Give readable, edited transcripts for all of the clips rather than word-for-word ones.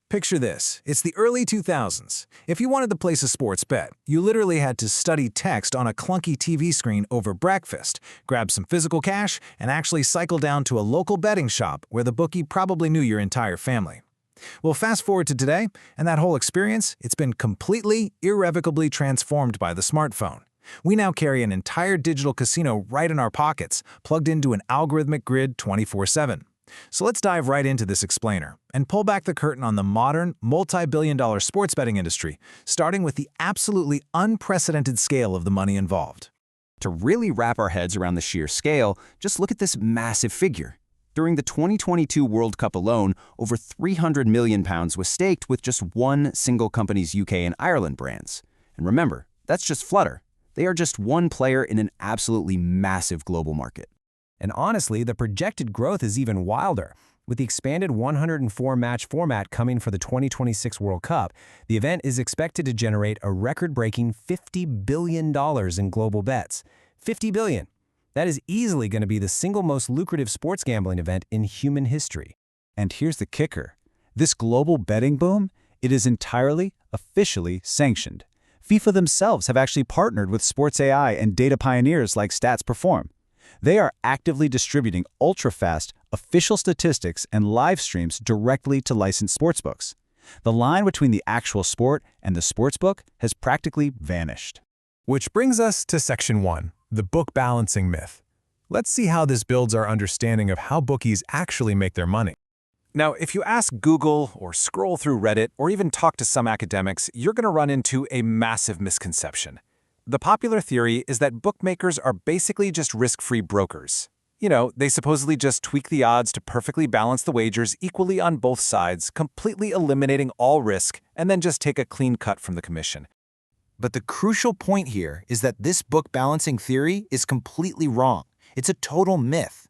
Picture this. It's the early 2000s. If you wanted to place a sports bet, you literally had to study text on a clunky TV screen over breakfast, grab some physical cash, and actually cycle down to a local betting shop where the bookie probably knew your entire family. Well, fast forward to today, and that whole experience, it's been completely, irrevocably transformed by the smartphone. We now carry an entire digital casino right in our pockets, plugged into an algorithmic grid 24/7. So let's dive right into this explainer and pull back the curtain on the modern, multi-billion-dollar sports betting industry, starting with the absolutely unprecedented scale of the money involved. To really wrap our heads around the sheer scale, just look at this massive figure. During the 2022 World Cup alone, over £300 million was staked with just one single company's UK and Ireland brands. And remember, that's just Flutter. They are just one player in an absolutely massive global market. And honestly, the projected growth is even wilder. With the expanded 104-match format coming for the 2026 World Cup, the event is expected to generate a record-breaking $50 billion in global bets. $50 billion. That is easily going to be the single most lucrative sports gambling event in human history. And here's the kicker. This global betting boom, it is entirely, officially sanctioned. FIFA themselves have actually partnered with sports AI and data pioneers like Stats Perform. They are actively distributing ultra-fast, official statistics and live streams directly to licensed sportsbooks. The line between the actual sport and the sportsbook has practically vanished. Which brings us to Section 1, the book balancing myth. Let's see how this builds our understanding of how bookies actually make their money. Now, if you ask Google or scroll through Reddit or even talk to some academics, you're going to run into a massive misconception. The popular theory is that bookmakers are basically just risk-free brokers. You know, they supposedly just tweak the odds to perfectly balance the wagers equally on both sides, completely eliminating all risk, and then just take a clean cut from the commission. But the crucial point here is that this book balancing theory is completely wrong. It's a total myth.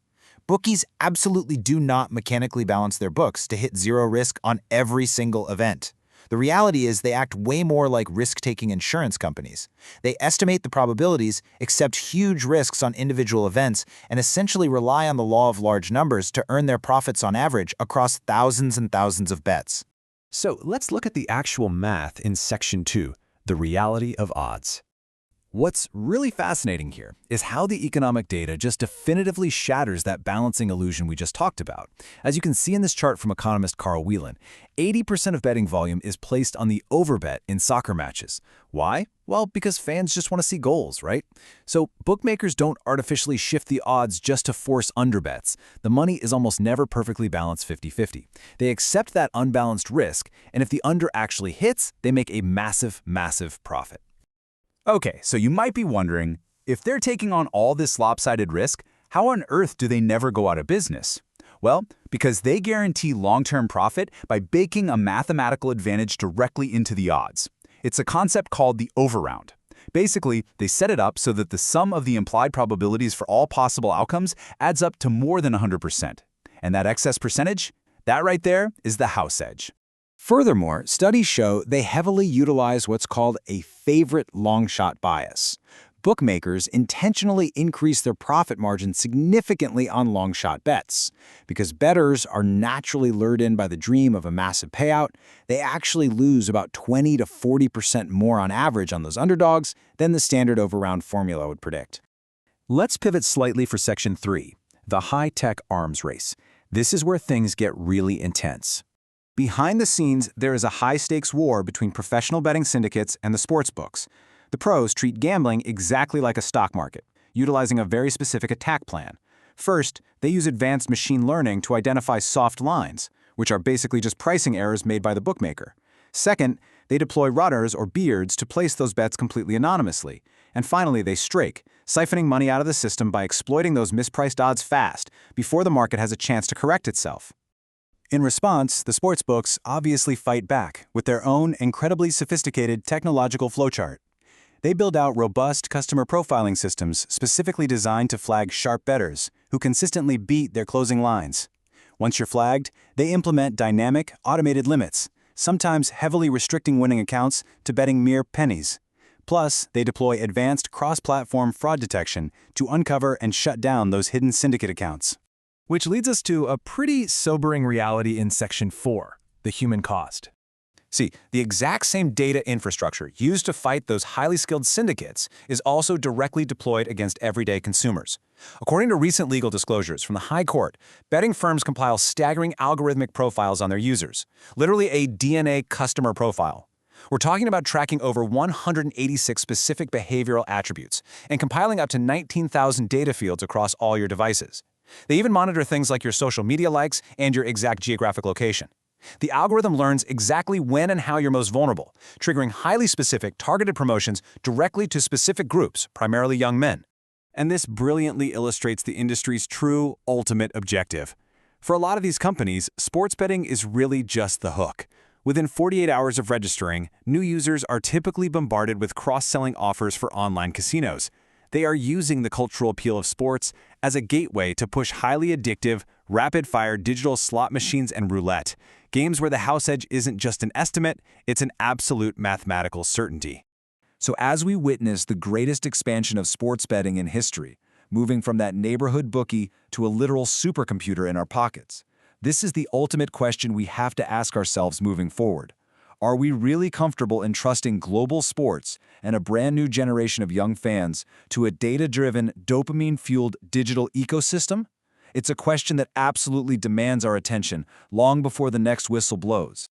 Bookies absolutely do not mechanically balance their books to hit zero risk on every single event. The reality is they act way more like risk-taking insurance companies. They estimate the probabilities, accept huge risks on individual events, and essentially rely on the law of large numbers to earn their profits on average across thousands and thousands of bets. So let's look at the actual math in Section 2, the reality of odds. What's really fascinating here is how the economic data just definitively shatters that balancing illusion we just talked about. As you can see in this chart from economist Carl Whelan, 80% of betting volume is placed on the overbet in soccer matches. Why? Well, because fans just want to see goals, right? So bookmakers don't artificially shift the odds just to force underbets. The money is almost never perfectly balanced 50-50. They accept that unbalanced risk, and if the under actually hits, they make a massive, massive profit. Okay, so you might be wondering, if they're taking on all this lopsided risk, how on earth do they never go out of business? Well, because they guarantee long-term profit by baking a mathematical advantage directly into the odds. It's a concept called the overround. Basically, they set it up so that the sum of the implied probabilities for all possible outcomes adds up to more than 100%. And that excess percentage? That right there is the house edge. Furthermore, studies show they heavily utilize what's called a favorite long shot bias. Bookmakers intentionally increase their profit margin significantly on long shot bets. Because bettors are naturally lured in by the dream of a massive payout, they actually lose about 20 to 40% more on average on those underdogs than the standard overround formula would predict. Let's pivot slightly for Section 3, the high-tech arms race. This is where things get really intense. Behind the scenes, there is a high-stakes war between professional betting syndicates and the sports books. The pros treat gambling exactly like a stock market, utilizing a very specific attack plan. First, they use advanced machine learning to identify soft lines, which are basically just pricing errors made by the bookmaker. Second, they deploy rudders or beards to place those bets completely anonymously. And finally, they strike, siphoning money out of the system by exploiting those mispriced odds fast, before the market has a chance to correct itself. In response, the sportsbooks obviously fight back with their own incredibly sophisticated technological flowchart. They build out robust customer profiling systems specifically designed to flag sharp bettors who consistently beat their closing lines. Once you're flagged, they implement dynamic, automated limits, sometimes heavily restricting winning accounts to betting mere pennies. Plus, they deploy advanced cross-platform fraud detection to uncover and shut down those hidden syndicate accounts. Which leads us to a pretty sobering reality in Section 4, the human cost. See, the exact same data infrastructure used to fight those highly skilled syndicates is also directly deployed against everyday consumers. According to recent legal disclosures from the High Court, betting firms compile staggering algorithmic profiles on their users, literally a DNA customer profile. We're talking about tracking over 186 specific behavioral attributes and compiling up to 19,000 data fields across all your devices. They even monitor things like your social media likes and your exact geographic location. The algorithm learns exactly when and how you're most vulnerable, triggering highly specific, targeted promotions directly to specific groups, primarily young men. And this brilliantly illustrates the industry's true, ultimate objective. For a lot of these companies, sports betting is really just the hook. Within 48 hours of registering, new users are typically bombarded with cross-selling offers for online casinos. They are using the cultural appeal of sports as a gateway to push highly addictive, rapid-fire digital slot machines and roulette, games where the house edge isn't just an estimate, it's an absolute mathematical certainty. So as we witness the greatest expansion of sports betting in history, moving from that neighborhood bookie to a literal supercomputer in our pockets, this is the ultimate question we have to ask ourselves moving forward. Are we really comfortable entrusting global sports and a brand new generation of young fans to a data-driven, dopamine-fueled digital ecosystem? It's a question that absolutely demands our attention long before the next whistle blows.